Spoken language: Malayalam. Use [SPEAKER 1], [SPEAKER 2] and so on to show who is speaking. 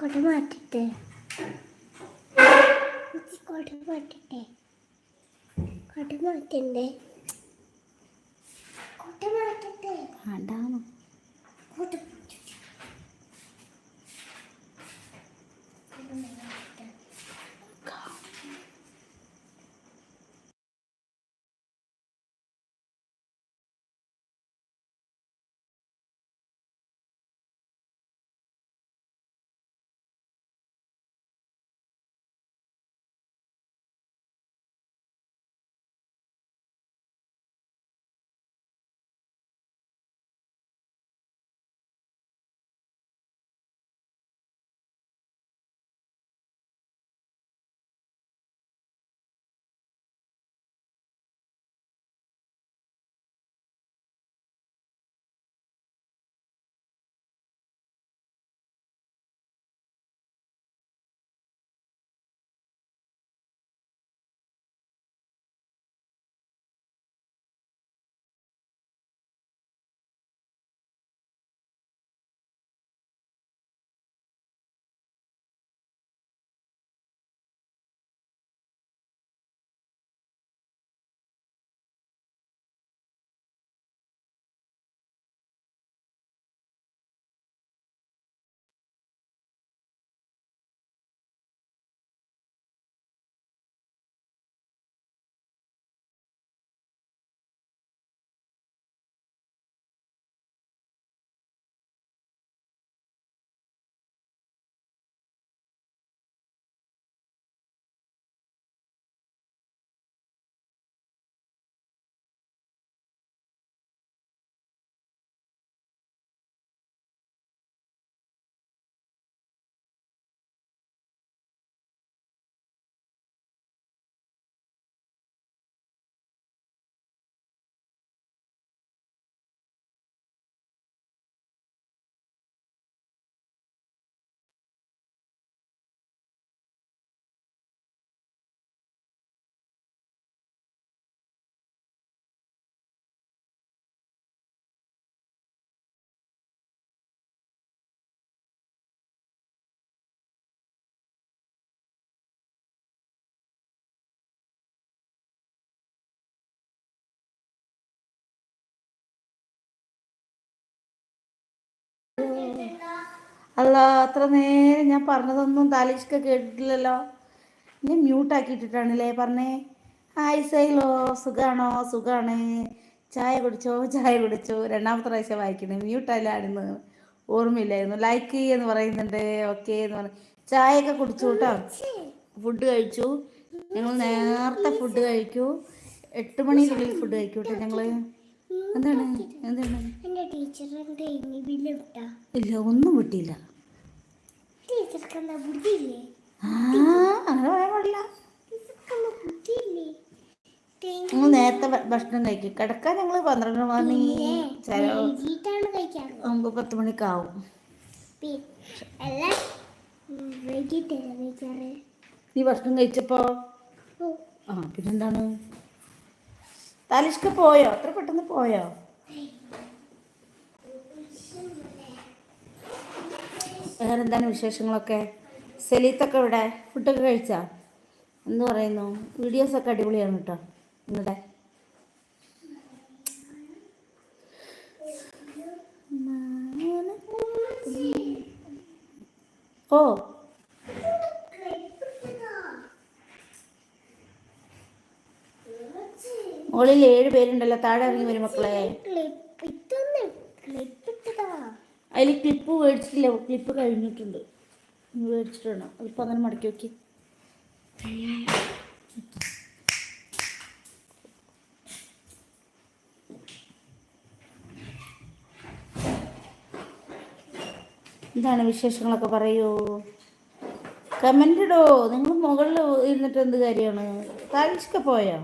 [SPEAKER 1] കൊട മാറ്റട്ടെ കൊട മാറ്റട്ടെ കൊട മാറ്റണ്ടേ കൊട മാറ്റട്ടെ
[SPEAKER 2] വേണ്ടാന്ന്
[SPEAKER 1] കൊട
[SPEAKER 2] അല്ല, അത്ര നേരം ഞാൻ പറഞ്ഞതൊന്നും താലിഷ്ക കേട്ടിട്ടില്ലല്ലോ. ഞാൻ മ്യൂട്ടാക്കിയിട്ടിട്ടാണല്ലേ പറഞ്ഞേ. ഹായ് സൈലോ, സുഖാണോ? സുഖാണ്. ചായ കുടിച്ചോ? ചായ കുടിച്ചോ? രണ്ടാമത്തെ പ്രാവശ്യം വായിക്കണേ. മ്യൂട്ടല്ലായിരുന്നു, ഓർമ്മയില്ലായിരുന്നു. ലൈക്ക് എന്ന് പറയുന്നുണ്ട്. ഓക്കെ എന്ന് പറഞ്ഞു. ചായയൊക്കെ കുടിച്ചു കേട്ടോ. ഫുഡ് കഴിച്ചു. ഞങ്ങൾ നേരത്തെ ഫുഡ് കഴിക്കൂ. 8 മണിക്കുള്ളിൽ ഫുഡ് കഴിക്കൂ കേട്ടോ ഞങ്ങൾ. എന്താണ് എന്താണ്? ഇല്ല, ഒന്നും വിട്ടില്ല. അങ്ങനെ പറയാൻ പാടില്ല. ഞങ്ങൾ നേരത്തെ ഭക്ഷണം കഴിക്കും. കിടക്കാൻ ഞങ്ങൾ 12 മണി, 10 മണിയൊക്കെ ആവും. നീ ഭക്ഷണം കഴിച്ചപ്പോ പിന്നെന്താണ്? താലിഷ്ക പോയോ? അത്ര പെട്ടെന്ന് പോയോ? വേറെന്താണ് വിശേഷങ്ങളൊക്കെ? സെലീത്തൊക്കെ ഇവിടെ ഫുഡൊക്കെ കഴിച്ചാ? എന്ത് പറയുന്നു? വീഡിയോസൊക്കെ അടിപൊളിയാണ് കേട്ടോ നിങ്ങളുടെ. ഓ, മുകളിൽ 7 പേരുണ്ടല്ലോ. താഴെ ഇറങ്ങി വരും മക്കളെ. അതിൽ ക്ലിപ്പ് മേടിച്ചിട്ടില്ല. ക്ലിപ്പ് കഴിഞ്ഞിട്ടുണ്ട്. മേടിച്ചിട്ടുണ്ട്. അതിപ്പോൾ അങ്ങനെ മടക്കി നോക്കി. എന്താണ് വിശേഷങ്ങളൊക്കെ പറയൂ. കമൻ്റ് ഇടോ. നിങ്ങൾ മുകളിൽ ഇരുന്നിട്ട് എന്ത് കാര്യമാണ്? താലിഷ്ക പോയോ?